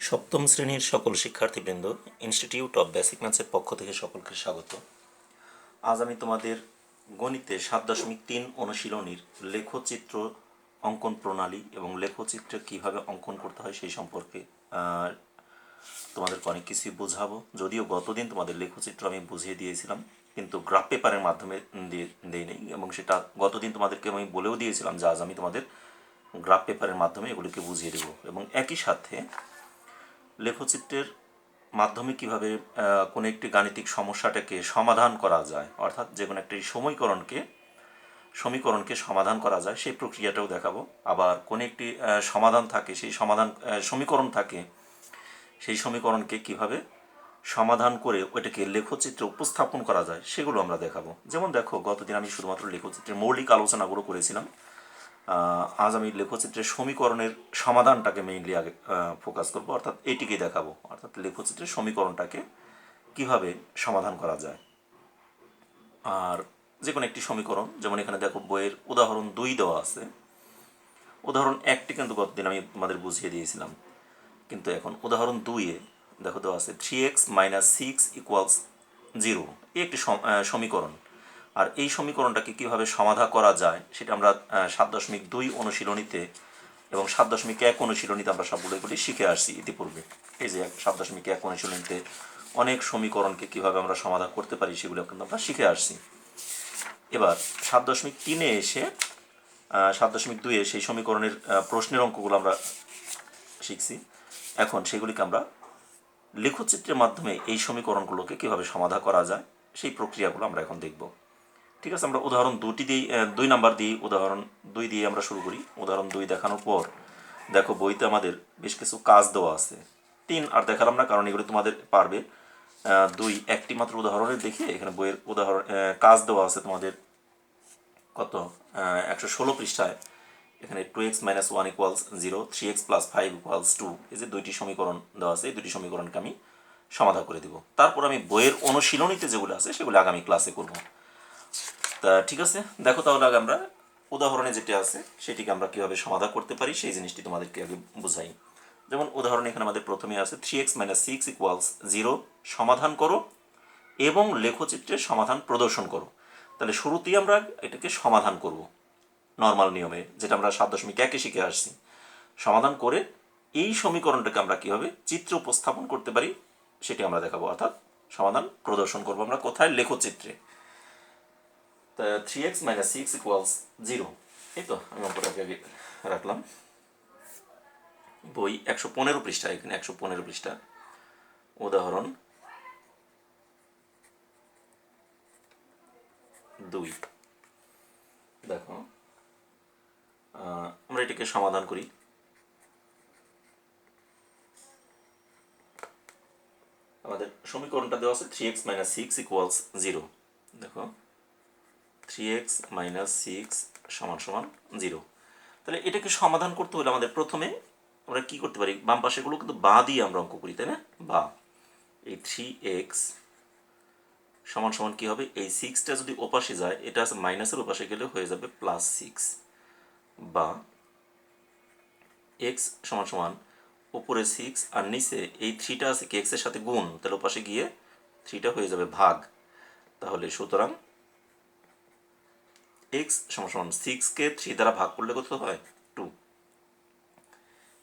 সপ্তম শ্রেণীর সকল শিক্ষার্থীবৃন্দ, ইনস্টিটিউট অব বেসিক ম্যাথসের পক্ষ থেকে সকলকে স্বাগত। আজ আমি তোমাদের গণিতে 7.3 অনুশীলনীর লেখচিত্র অঙ্কন প্রণালী এবং লেখচিত্রে কিভাবে অঙ্কন করতে হয় সেই সম্পর্কে তোমাদেরকে অনেক কিছুই বোঝাবো। যদিও গতদিন তোমাদের লেখচিত্র আমি বুঝিয়ে দিয়েছিলাম, কিন্তু গ্রাফ পেপারের মাধ্যমে দিই নেই, এবং সেটা গতদিন তোমাদেরকে আমি বলেও দিয়েছিলাম যে আজ আমি তোমাদের গ্রাফ পেপারের মাধ্যমে এগুলিকে বুঝিয়ে দেবো। এবং একই সাথে লেখচিত্রের মাধ্যমে কিভাবে কোনো একটি গাণিতিক সমস্যাটাকে সমাধান করা যায়, অর্থাৎ যে কোনো একটি সমীকরণকে সমাধান করা যায় সেই প্রক্রিয়াটাও দেখাবো। আবার কোনো একটি সমাধান থাকে, সেই সমীকরণ থাকে, সেই সমীকরণকে কিভাবে সমাধান করে ওইটাকে লেখচিত্রে উপস্থাপন করা যায় সেগুলো আমরা দেখাবো। যেমন দেখো, গতদিন আমি শুধুমাত্র লেখচিত্রের মৌলিক আলোচনাগুলো করেছিলাম। আজ আমি লেখচিত্রের সমীকরণের সমাধানটাকে মেইনলি আগে ফোকাস করবো, অর্থাৎ এটিকে দেখাবো, অর্থাৎ লেখচিত্রের সমীকরণটাকে কিভাবে সমাধান করা যায়। আর যে কোনো একটি সমীকরণ, যেমন এখানে দেখো বইয়ের উদাহরণ 2 দেওয়া আছে। উদাহরণ 1টি কিন্তু গতদিন আমি তোমাদের বুঝিয়ে দিয়েছিলাম, কিন্তু এখন উদাহরণ 2-এ দেখো দেওয়া আছে 3x - 6 = 0। এই একটি সমীকরণ। আর এই সমীকরণটাকে কিভাবে সমাধান করা যায় সেটা আমরা 7.2 অনুশীলনীতে এবং 7.1 অনুশীলনীতে আমরা সবগুলোগুলি শিখে আসছি ইতিপূর্বে। এই যে 7.1 অনুশীলনীতে অনেক সমীকরণকে কিভাবে আমরা সমাধান করতে পারি সেগুলো কিন্তু আমরা শিখে আসছি। এবার 7.3-এ এসে 7.2-এ সেই সমীকরণের প্রশ্নের অঙ্কগুলো আমরা শিখছি। এখন সেগুলিকে আমরা লেখচিত্রের মাধ্যমে এই সমীকরণগুলোকে কিভাবে সমাধান করা যায় সেই প্রক্রিয়াগুলো আমরা এখন দেখব। ঠিক আছে, আমরা উদাহরণ 2 নাম্বার দিয়ে উদাহরণ 2 দিয়ে আমরা শুরু করি। উদাহরণ 2 দেখানোর পর দেখো বইতে আমাদের বেশ কিছু কাজ দেওয়া আছে। 3 আর দেখালাম না, কারণ এগুলো তোমাদের পারবে। 2 একটি মাত্র উদাহরণের দেখে এখানে বইয়ের উদাহরণ কাজ দেওয়া আছে তোমাদের কত 116 পৃষ্ঠায়। এখানে 2x - 1 = 0, 3x + 5 = 2, এই যে দুইটি সমীকরণ দেওয়া আছে, এই দুটি সমীকরণকে আমি সমাধান করে দেব। তারপর আমি বইয়ের অনুশীলনীতে যেগুলো আছে সেগুলো আগামী ক্লাসে করব। তা ঠিক আছে, দেখো তাহলে আগে আমরা উদাহরণে যেটি আছে সেটিকে আমরা কীভাবে সমাধান করতে পারি সেই জিনিসটি তোমাদেরকে আগে বোঝাই। যেমন উদাহরণে এখানে আমাদের প্রথমে আছে 3x - 6 = 0, সমাধান করো এবং লেখচিত্রে সমাধান প্রদর্শন করো। তাহলে শুরুতেই আমরা এটাকে সমাধান করব নর্মাল নিয়মে, যেটা আমরা 7.1-এ শিখে আসছি। সমাধান করে এই সমীকরণটাকে আমরা কীভাবে চিত্র উপস্থাপন করতে পারি সেটি আমরা দেখাবো, অর্থাৎ সমাধান প্রদর্শন করব আমরা কোথায়? লেখচিত্রে। তা 3x - 6 = 0, এই তো আমি অঙ্কটাকে আগে রাখলাম। বই 115 পৃষ্ঠা, এখানে 115 পৃষ্ঠা, উদাহরণ 2। দেখো আমরা এটাকে সমাধান করি। আমাদের সমীকরণটা দেওয়া আছে 3x - 6 = 0। দেখো 3x - 6 = 0। তাহলে এটাকে সমাধান করতে হলে আমাদের প্রথমে আমরা কি করতে পারি? বাম পাশেগুলো কিন্তু বা দিয়ে আমরা অঙ্ক করি, তাই না? বা এই 3x = কি হবে? এই 6টা যদি ওপাশে যায়, এটা আছে মাইনাসের ওপাশে গেলে হয়ে যাবে +6, বা x উপরে 6 আর নিচে এই 3টা আছে কি x এর সাথে গুণ, তাহলে ওপাশে গিয়ে 3টা হয়ে যাবে ভাগ। তাহলে সুতরাং x = 6কে 3 দ্বারা ভাগ করলে কত হয়? 2।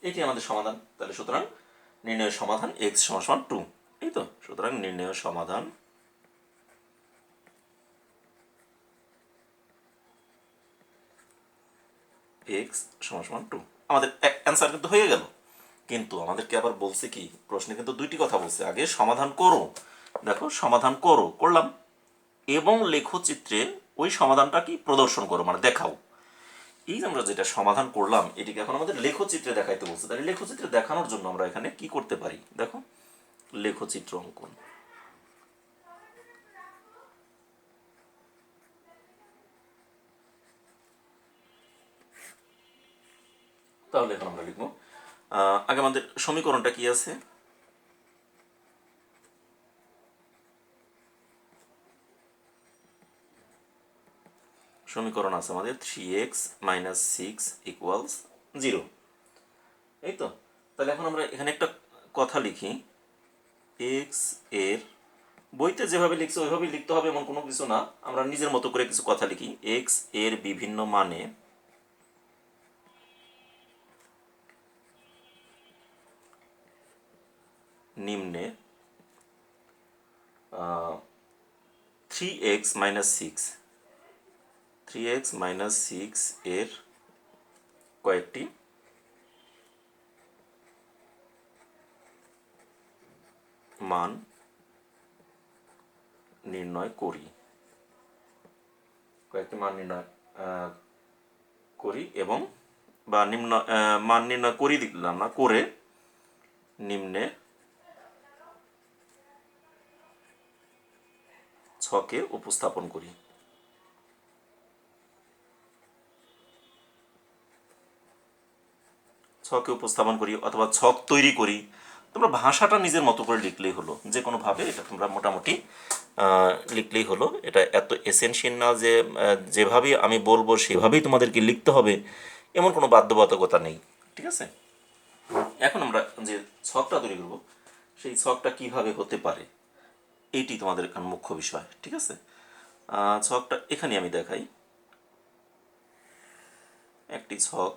এটি আমাদের সমাধান। তাহলে সুতরাং নির্ণয়ের সমাধান x = 2, এই তো। সুতরাং নির্ণয়ের সমাধান x = 2। আমাদের অ্যান্সার কিন্তু হয়ে গেল। কিন্তু আমাদেরকে আবার বলছে কি, প্রশ্নে কিন্তু দুইটি কথা বলছে। আগে সমাধান করো, দেখো সমাধান করো, করলাম, এবং লেখচিত্রে ওই সমাধানটা কি প্রদর্শন করো, মানে দেখাও। এই যে আমরা যেটা সমাধান করলাম এটিকে এখন আমাদের লেখচিত্রে দেখাইতে বলছে। তাহলে লেখচিত্রে দেখানোর জন্য আমরা এখানে কি করতে পারি? দেখো, লেখচিত্র অঙ্কন। তাহলে এখন আমরা লিখবো, আগে আমাদের সমীকরণটা কি আছে? সমীকরণ আছে আমাদের 3x - 6 = 0, এই তো। তাহলে এখন আমরা এখানে একটা কথা লিখি, এক্স এর বইতে যেভাবে লিখছে ওইভাবেই লিখতে হবে এমন কোনো কিছু না, আমরা নিজের মতো করে কিছু কথা লিখি। এক্স এর বিভিন্ন মানে নিম্নে 3x - 6 3x - 6 এর কয়েকটি মান নির্ণয় করি, এবং বা মান নির্ণয় করি লিখলাম না, করে নিম্নে ছকে উপস্থাপন করি। ছকে উপস্থাপন করি অথবা ছক তৈরি করি, তোমরা ভাষাটা নিজের মতো করে লিখলেই হলো, যে কোনোভাবে এটা তোমরা মোটামুটি লিখলেই হলো। এটা এত এসেনশিয়াল না যে যেভাবেই আমি বলবো সেভাবেই তোমাদেরকে লিখতে হবে, এমন কোনো বাধ্যবাধকতা নেই, ঠিক আছে। এখন আমরা যে ছকটা তৈরি করব সেই ছকটা কিভাবে হতে পারে এইটি তোমাদের এখন মুখ্য বিষয়, ঠিক আছে। ছকটা এখানে আমি দেখাই, একটি ছক,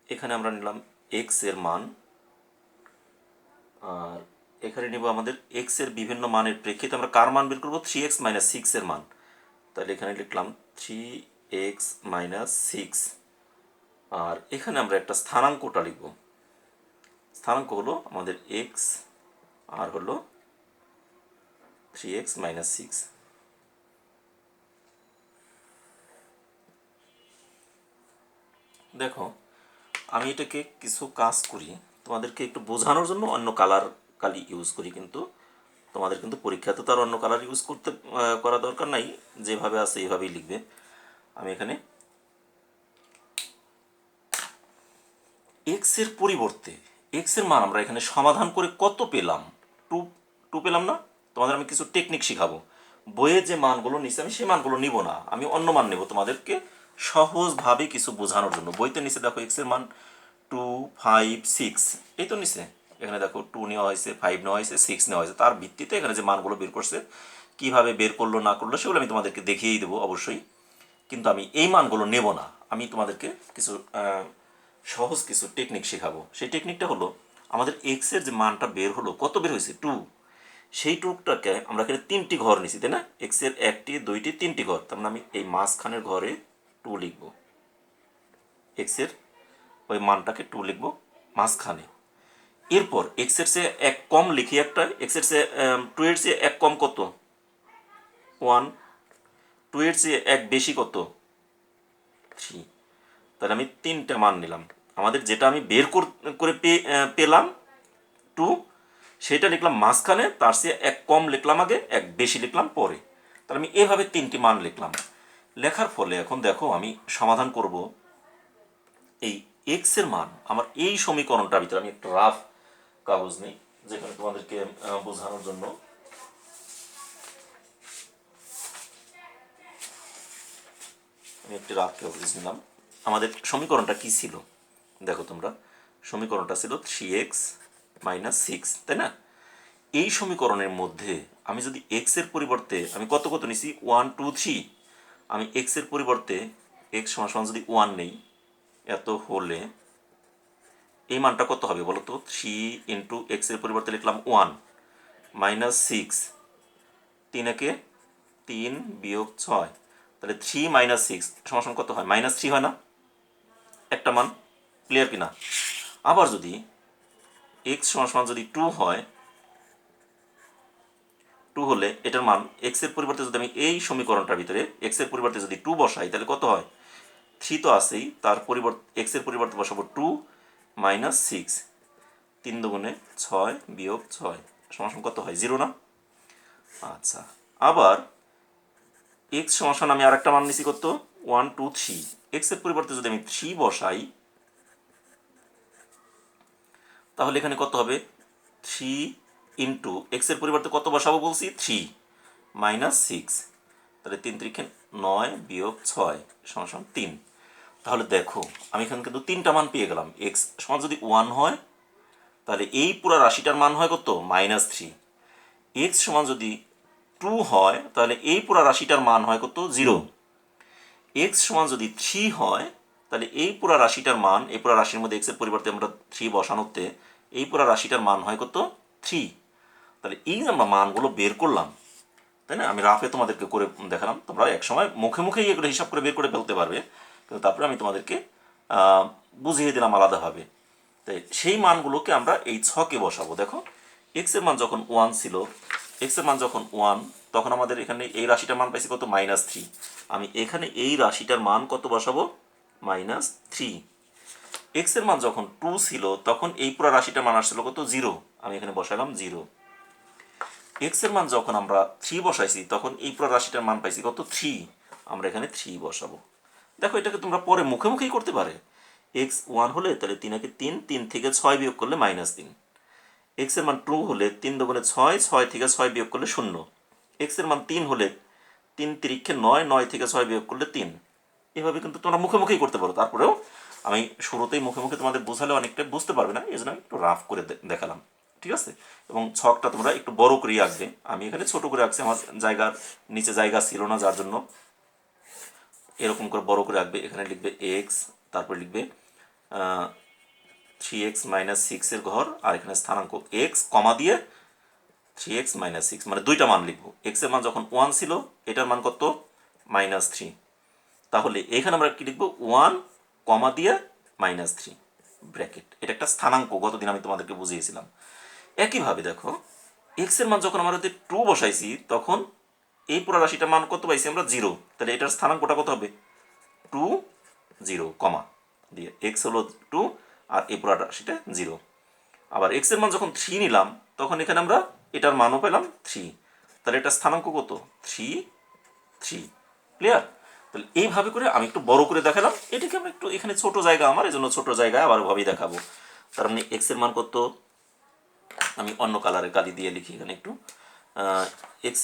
এখানে আমরা নিলাম এক্স এর মান, আর এখানে নিব আমাদের এক্স এর বিভিন্ন মানের প্রেক্ষিতে আমরা কার মান বের করবো, 3x - 6 এর মান। তাহলে এখানে লিখলাম 3x - 6, আর এখানে আমরা একটা স্থানাঙ্কটা লিখব। স্থানাঙ্ক হলো আমাদের x আর হলো 3x - 6। দেখো আমি এটাকে কিছু কাজ করি তোমাদেরকে একটু বোঝানোর জন্য, অন্য কালি ইউজ করি, কিন্তু তোমাদের কিন্তু পরীক্ষাতে তো আর অন্য কালার ইউজ করা দরকার নাই, যেভাবে আছে এইভাবেই লিখবে। আমি এখানে এক্স এর পরিবর্তে এক্স এর মান আমরা এখানে সমাধান করে কত পেলাম, টু টু পেলাম না। তোমাদের আমি কিছু টেকনিক শিখাবো, বইয়ে যে মানগুলো নিচে আমি সেই মানগুলো নিব না, আমি অন্য মান নেব তোমাদেরকে সহজভাবে কিছু বোঝানোর জন্য। বইতে নিচে দেখো এক্স এর মান 2, 5, 6, এই তো নিচে এখানে দেখো 2 নেওয়া হয়েছে, 5 নেওয়া হয়েছে, 6 নেওয়া হয়েছে, তার ভিত্তিতে এখানে যে মানগুলো বের করছে, কিভাবে বের করলো না করলো সেগুলো আমি তোমাদেরকে দেখিয়েই দেবো অবশ্যই, কিন্তু আমি এই মানগুলো নেব না। আমি তোমাদেরকে কিছু সহজ কিছু টেকনিক শেখাবো। সেই টেকনিকটা হলো, আমাদের এক্স এর যে মানটা বের হলো, কত বের হয়েছে, 2, সেই টুকটাকে আমরা এখানে 3টি ঘর নিছি, তাই না। এক্স এর 1টি, 2টি, 3টি ঘর, তার মানে আমি এই মাঝখানের ঘরে 2 লিখব, এক্স এর ওই মানটাকে 2 লিখব মাঝখানে। এরপর এক্স এর চেয়ে 1 কম লিখি একটা, এক্স এর চেয়ে 2 এর চেয়ে 1 কম কত, 1, 2 এর চেয়ে 1 বেশি কত, 3। তাহলে আমি 3টা মান নিলাম, আমাদের যেটা আমি বের করে পেলাম 2, সেটা লিখলাম মাঝখানে, তার চেয়ে 1 কম লিখলাম আগে, 1 বেশি লিখলাম পরে। তাহলে আমি এভাবে 3টি মান লিখলাম। লেখার ফলে এখন দেখো আমি সমাধান করব এই এক্স এর মান আমার এই সমীকরণটার ভিতরে। আমি একটা রাফ কাগজ নিই যেখানে তোমাদেরকে বোঝানোর জন্য, আমি একটি রাফ কাগজ নিলাম। আমাদের সমীকরণটা কি ছিল দেখো তোমরা, সমীকরণটা ছিল 3x - 6, তাই না। এই সমীকরণের মধ্যে আমি যদি এক্স এর পরিবর্তে আমি কত কত নিছি, 1, 2, 3, আমি এক্স এর পরিবর্তে এক্স সমান যদি 1 নেই, এত হলে এই মানটা কত হবে বলো তো, 3 ইন্টু এক্স এর পরিবর্তে লিখলাম 1 - 6, 3 একে 3 বিয়োগ 6, তাহলে 3 - 6 সমান কত হয়, -3 হয় না, একটা মান, ক্লিয়ার কিনা। আবার যদি এক্স সমান যদি 2 হয়, 2 হলে এটার মান এক্স এর পরিবর্তে যদি আমি এই সমীকরণটার ভিতরে এক্স এর পরিবর্তে যদি 2 বসাই, তাহলে কত হয়, 3 তো আছেই, তার পরিবর্তে এক্স এর পরিবর্তে বসাবো 2 - 6, 3 দুগুণে 6 বিয়োগ 6 সমান কত হয়, 0 না। আচ্ছা, আবার এক্স সমান আমি আরেকটা মান নিছি কত, 1, 2, 3, এক্স এর পরিবর্তে যদি আমি 3 বসাই, তাহলে এখানে কত হবে, 3 ইন্টু এক্স এর পরিবর্তে কত বসাবো বলছি, 3 - 6, তাহলে 3 × 3 = 9 বিয়োগ 6 সমান 3। তাহলে দেখো আমি এখানে কিন্তু 3টা মান পেয়ে গেলাম। এক্স সমান যদি 1 হয় তাহলে এই পুরো রাশিটার মান হয় কত? -3। এক্স সমান যদি 2 হয় তাহলে এই পুরো রাশিটার মান হয় কত? 0। এক্স সমান যদি 3 হয় তাহলে এই পুরো রাশিটার মান, এই পুরো রাশির মধ্যে এক্সের পরিবর্তে আমরা 3 বসানোতে এই পুরো রাশিটার মান হয় কত? 3। তাহলে এই যে আমরা মানগুলো বের করলাম, তাই না? আমি রাফে তোমাদেরকে করে দেখালাম, তোমরা একসময় মুখে মুখেই এগুলো হিসাব করে বের করে ফেলতে পারবে, কিন্তু তারপরে আমি তোমাদেরকে বুঝিয়ে দিলাম আলাদাভাবে। তাই সেই মানগুলোকে আমরা এই ছকে বসাবো। দেখো এক্সের মান যখন 1 ছিল, এক্সের মান যখন 1, তখন আমাদের এখানে এই রাশিটার মান পাইছি কত? -3। আমি এখানে এই রাশিটার মান কত বসাবো? -3। এক্সের মান যখন 2 ছিল তখন এই পুরো রাশিটার মান আসছিল কত? 0। আমি এখানে বসালাম 0। এক্সের মান যখন আমরা 3 বসাইছি তখন এই পুরো রাশিটার মান পাইছি কত? 3। আমরা এখানে 3 বসাবো। দেখো এটাকে তোমরা পরে মুখে মুখেই করতে পারে। এক্স 1 হলে তাহলে 3 একে 3, 3 থেকে 6 বিয়োগ করলে -3। এক্সের মান 2 হলে 3 দুগুণে 6, 6 থেকে 6 বিয়োগ করলে 0। এক্সের মান 3 হলে 3 তিরিক্ষে 9, 9 থেকে 6 বিয়োগ করলে 3। এভাবে কিন্তু তোমরা মুখে মুখেই করতে পারো। তারপরেও আমি শুরুতেই মুখে মুখে তোমাদের বোঝালে অনেকটা বুঝতে পারবে না, এই জন্য আমি একটু রাফ করে দেখালাম, ঠিক আছে? এবং ছকটা তোমরা একটু বড় করেই আঁকবে। আমি এখানে ছোট করে আঁকছি, আমার জায়গার নিচে জায়গা ছিল না, যার জন্য এরকম করে বড় করে আঁকবে। এখানে লিখবে এক্স, তারপর লিখবে 3x - 6 এর ঘর, আর এখানে স্থানাঙ্ক এক্স কমা দিয়ে 3x - 6, মানে দুইটা মান লিখবো। এক্স এর মান যখন 1 ছিল এটার মান কত? -3। তাহলে এখানে আমরা কি লিখবো? 1 কমা দিয়ে -3 ব্র্যাকেট। এটা একটা স্থানাঙ্ক, গতদিন আমি তোমাদেরকে বুঝিয়েছিলাম। একইভাবে দেখো এক্স এর মান যখন আমরা 2 বসাইছি তখন এই পুরো রাশিটার মান কত পাইছি আমরা? 0। তাহলে এটার স্থানাঙ্কটা কত হবে? 2, 0, কমা দিয়ে এক্স হলো 2 আর এই পুরো রাশিটা 0। আবার এক্স এর মান যখন 3 নিলাম তখন এখানে আমরা এটার মানও পেলাম 3। তাহলে এটার স্থানাঙ্ক কত? 3, 3। ক্লিয়ার? তাহলে এইভাবে করে আমি একটু বড় করে দেখালাম। এটাকে আমরা একটু, এখানে ছোট জায়গা আমার, এই জন্য ছোট জায়গায় আবার ভাবেই দেখাবো। তার মানে এক্স এর মান কত? আমি অন্য কালারের কালি দিয়ে লিখি এখানে একটু। এক্স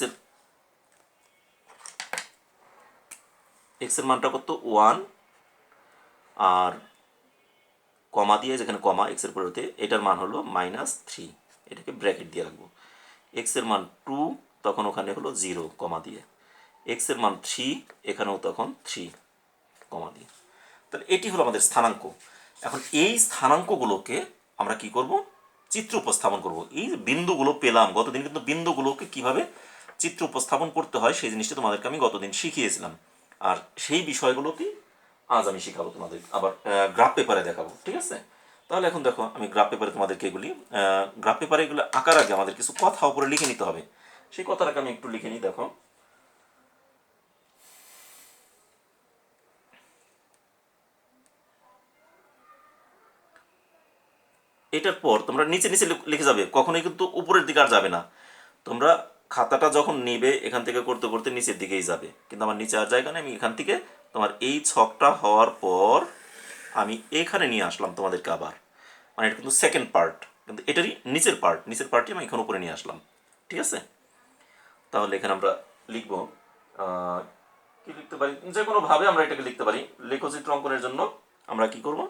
এর মানটা কত? 1, আর কমা দিয়ে, যেখানে কমা এক্স এর পরিবর্তে, এটার মান হলো -3। এটাকে ব্র্যাকেট দিয়ে রাখবো। এক্স এর মান 2, তখন ওখানে হলো 0 কমা দিয়ে। এক্স এর মান 3, এখানেও তখন 3 কমা দিয়ে। তাহলে এটি হলো আমাদের স্থানাঙ্ক। এখন এই স্থানাঙ্কগুলোকে আমরা কি করব? চিত্র উপস্থাপন করব। এই যে বিন্দুগুলো পেলাম, গতদিন কিন্তু বিন্দুগুলোকে কিভাবে চিত্র উপস্থাপন করতে হয় সেই জিনিসটা তোমাদেরকে আমি গতদিন শিখিয়েছিলাম। আর সেই বিষয়গুলোকেই আজ আমি শেখাবো তোমাদের, আবার গ্রাফ পেপারে দেখাবো, ঠিক আছে? তাহলে এখন দেখো আমি গ্রাফ পেপারে তোমাদেরকে এগুলি, গ্রাফ পেপারে এগুলো আঁকার আগে আমাদের কিছু কথা উপরে লিখে নিতে হবে। সেই কথাটাকে আমি একটু লিখে নিই। দেখো এটার পর তোমরা নিচে নিচে লিখে যাবে, কখনোই কিন্তু উপরের দিকে আর যাবে না। তোমরা খাতাটা যখন নেবে এখান থেকে করতে করতে নিচের দিকেই যাবে, কিন্তু আমার নিচে আর জায়গা নেই। আমি এখান থেকে তোমার এই ছকটা হওয়ার পর আমি এখানে নিয়ে আসলাম তোমাদেরকে আবার, মানে এটা কিন্তু সেকেন্ড পার্ট, কিন্তু এটারই নিচের পার্ট, নিচের পার্টই আমি এখানে উপরে নিয়ে আসলাম, ঠিক আছে? তাহলে এখানে আমরা লিখবো কি লিখতে পারি, যে কোনোভাবে আমরা এটাকে লিখতে পারি। লেখচিত্র অঙ্কনের জন্য আমরা কি করব?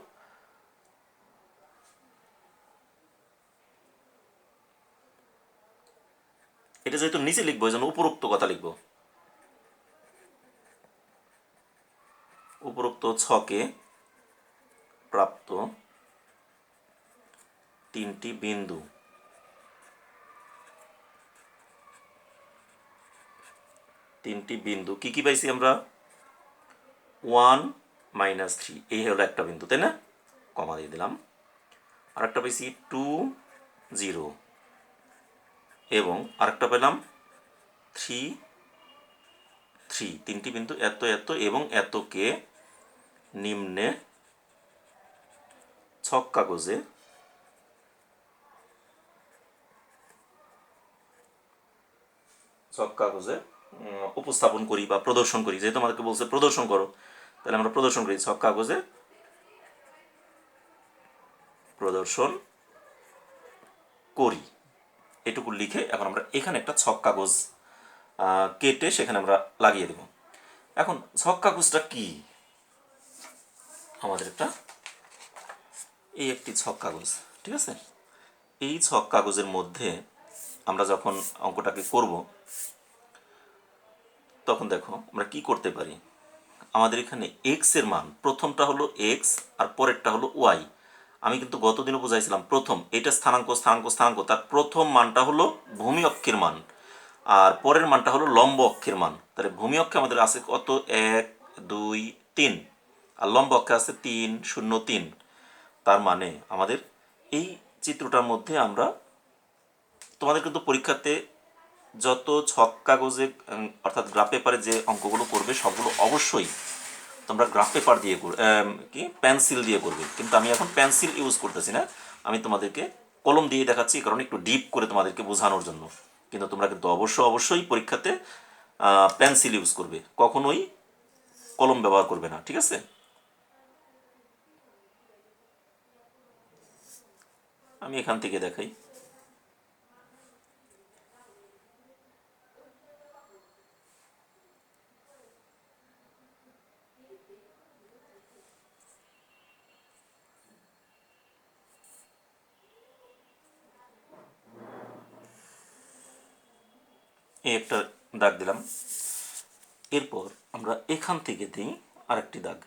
এটা যেহেতু নিচে লিখবো এই জন্য উপরোক্ত কথা লিখবো। উপরোক্ত ছকে প্রাপ্ত 3টি বিন্দু, কি কি পাইছি আমরা? 1, -3, এই হলো একটা বিন্দু, তাই না? কমা দিয়ে দিলাম। আরেকটা পাইছি 2, 0, এবং আরেকটা পেলাম 3, 3। 3টি বিন্দু এত এত এবং এতকে নিম্নে ছক কাগজে উপস্থাপন করি বা প্রদর্শন করি। যেহেতু আমাদেরকে বলছে প্রদর্শন করো, তাহলে আমরা প্রদর্শন করি। ছক কাগজে প্রদর্শন করি, এটুকু লিখে এখন আমরা এখানে একটা ছক কাগজ কেটে সেখানে আমরা লাগিয়ে দেব। এখন ছক কাগজটা কি? আমাদের একটি ছক কাগজ, ঠিক আছে। এই ছক কাগজের মধ্যে আমরা যখন অঙ্কটাকে করব তখন দেখো আমরা কি করতে পারি। আমাদের এখানে এক্স এর মান প্রথমটা হলো এক্স আর পরেরটা হলো ওয়াই। আমি কিন্তু গতদিনও বুঝাইছিলাম প্রথম এটা স্থানাঙ্ক স্থানাঙ্ক স্থানাঙ্ক, তার প্রথম মানটা হলো ভূমি অক্ষের মান আর পরের মানটা হলো লম্ব অক্ষের মান। তাহলে ভূমি অক্ষে আমাদের আছে কত 1 2 3 আর লম্ব অক্ষে আছে 3 0 3। তার মানে আমাদের এই চিত্রটার মধ্যে আমরা তোমাদের কিন্তু পরীক্ষাতে যত ছক কাগজে অর্থাৎ গ্রাফ পেপারে যে অঙ্কগুলো করবে সবগুলো অবশ্যই তোমরা গ্রাফ পেপার দিয়ে কি পেন্সিল দিয়ে করবে, কিন্তু আমি এখন পেন্সিল ইউজ করতেছি না, আমি তোমাদেরকে কলম দিয়ে দেখাচ্ছি কারণ একটু ডিপ করে তোমাদেরকে বোঝানোর জন্য। কিন্তু তোমরা কিন্তু অবশ্যই পরীক্ষাতে পেন্সিল ইউজ করবে, কখনোই কলম ব্যবহার করবে না, ঠিক আছে। আমি এখান থেকে দেখাই। এই একটা দাগ দিলাম, এরপর আমরা এখান থেকে দিই আরেকটি দাগ।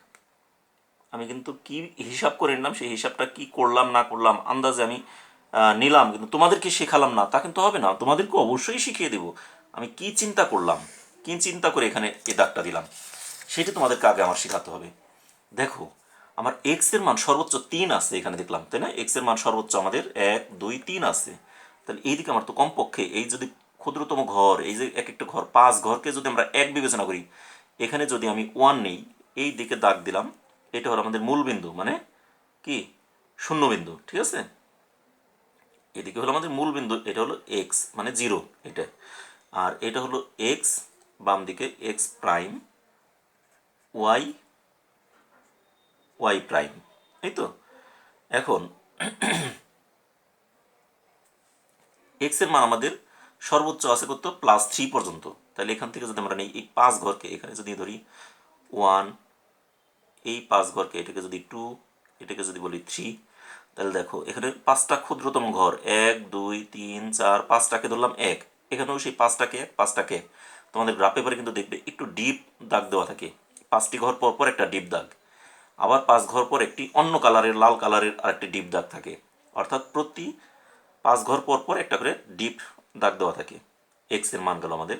আমি কিন্তু কি হিসাব করে নিলাম সেই হিসাবটা কি করলাম না করলাম আন্দাজে আমি নিলাম, কিন্তু তোমাদেরকে শেখালাম না তা কিন্তু হবে না, তোমাদেরকে অবশ্যই শিখিয়ে দেব আমি কি চিন্তা করলাম, কি চিন্তা করে এখানে এই দাগটা দিলাম সেটা তোমাদেরকে আগে আমার শেখাতে হবে। দেখো আমার এক্স এর মান সর্বোচ্চ 3 আছে এখানে দেখলাম, তাই না? এক্স এর মান সর্বোচ্চ আমাদের 1 2 3 আছে। তাহলে এইদিকে আমার তো কমপক্ষে এই যদি ক্ষুদ্রতম ঘর, এই যে এক একটা ঘর 5 ঘরকে যদি আমরা 1 বিবেচনা করি, এখানে যদি আমি 1 নেই, এই দিকে দাগ দিলাম, এটা হলো আমাদের মূল বিন্দু মানে কি শূন্য বিন্দু, ঠিক আছে। এদিকে হলো আমাদের মূল বিন্দু, এটা হলো এক্স মানে 0 এটা, আর এটা হলো এক্স, বাম দিকে X prime Y Y prime, এই তো। এখন এক্স এর মান আমাদের সর্বোচ্চ আছে কত +3 পর্যন্ত। তাহলে এখান থেকে যদি আমরা নিই এই 5 ঘরকে, এখানে যদি ধরি 1, এই 5 ঘরকে এটাকে যদি 2, এটাকে যদি বলি 3, তাহলে দেখো এখানে 5টা ক্ষুদ্রতম ঘর 1 2 3 4, 5টাকে ধরলাম 1, এখানেও সেই 5টাকে 5টাকে। তোমাদের গ্রাফ পেপারে কিন্তু দেখবে একটু ডিপ দাগ দেওয়া থাকে, 5টি ঘর পর পর একটা ডিপ দাগ, আবার 5 ঘর পর একটি অন্য কালারের লাল কালারের আরেকটি ডিপ দাগ থাকে, অর্থাৎ প্রতি 5 ঘর পর পর একটা করে ডিপ দাগ দেওয়া থাকে। এক্স এর মান গেল আমাদের।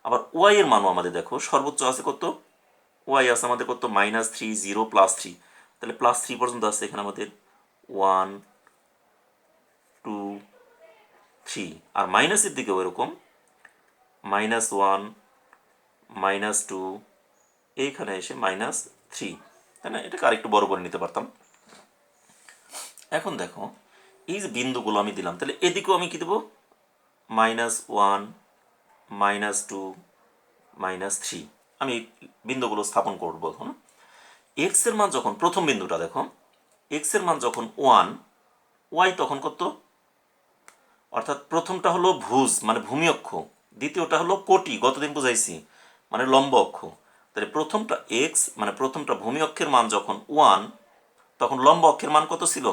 আবার ওয়াই এর মানও আমাদের দেখো সর্বোচ্চ আছে কত, ওয়াই আছে আমাদের কত -3 0 +3, তাহলে +3 পর্যন্ত আছে এখানে আমাদের 1 2 3, আর মাইনাসের দিকেও এরকম -1 -2, এইখানে এসে -3, তাই না? এটাকে আরেকটু বড় করে নিতে পারতাম। এখন দেখো এই যে বিন্দুগুলো আমি দিলাম, তাহলে এদিকেও আমি কি দেবো -1 -2 -3, আমি বিন্দুগুলো স্থাপন করব এখন। এক্স এর মান যখন প্রথম বিন্দুটা দেখো, এক্স এর মান যখন 1, ওয়াই তখন কত, অর্থাৎ প্রথমটা হলো ভুজ মানে ভূমি অক্ষ, দ্বিতীয়টা হলো কোটি গতদিন বুঝাইছি মানে লম্ব অক্ষ। তাহলে প্রথমটা এক্স মানে প্রথমটা ভূমি অক্ষের মান যখন 1, তখন লম্ব অক্ষের মান কত ছিল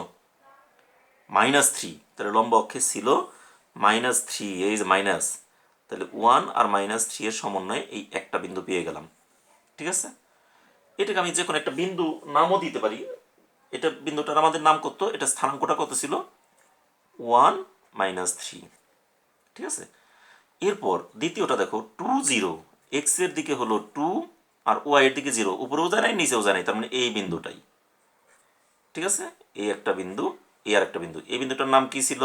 -3, তাহলে লম্ব অক্ষে ছিল -3, এই যে মাইনাস, তাহলে 1 আর -3 এর সমন্বয়ে এই একটা বিন্দু পেয়ে গেলাম, ঠিক আছে। এটাকে আমি যে কোনো একটা বিন্দু নামও দিতে পারি, এটা বিন্দুটার আমাদের নাম কত, এটা স্থানাঙ্কটা কত ছিল 1 -3, ঠিক আছে। এরপর দ্বিতীয়টা দেখো 2 0, এক্স এর দিকে হলো 2 আর ওয়াই এর দিকে 0, উপরেও যায় নাই নিচেও যায় নাই, তার মানে এই বিন্দুটাই, ঠিক আছে। এই একটা বিন্দু, এই আর একটা বিন্দু, এই বিন্দুটার নাম কি ছিল